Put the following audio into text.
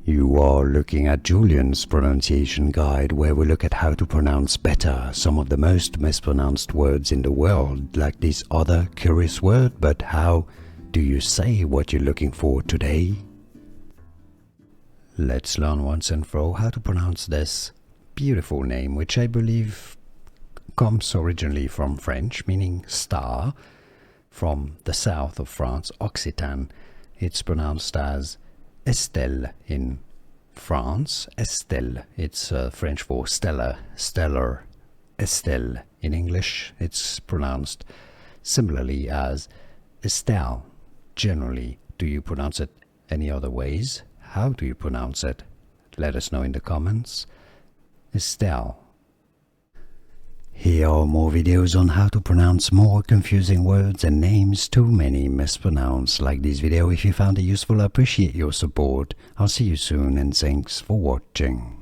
You are looking at Julian's pronunciation guide, where we look at how to pronounce better some of the most mispronounced words in the world, like this other curious word. But how do you say what you're looking for today? Let's learn once and for all how to pronounce this beautiful name, which I believe comes originally from French, meaning star. From the south of France, Occitan, it's pronounced as Estelle in France. Estelle, it's French for stellar, stellar. Estelle in English, it's pronounced similarly as Estelle. Generally, do you pronounce it any other ways? How do you pronounce it? Let us know in the comments. Estelle. Here are more videos on how to pronounce more confusing words and names too many mispronounced. Like this video if you found it useful. I appreciate your support. I'll see you soon and thanks for watching.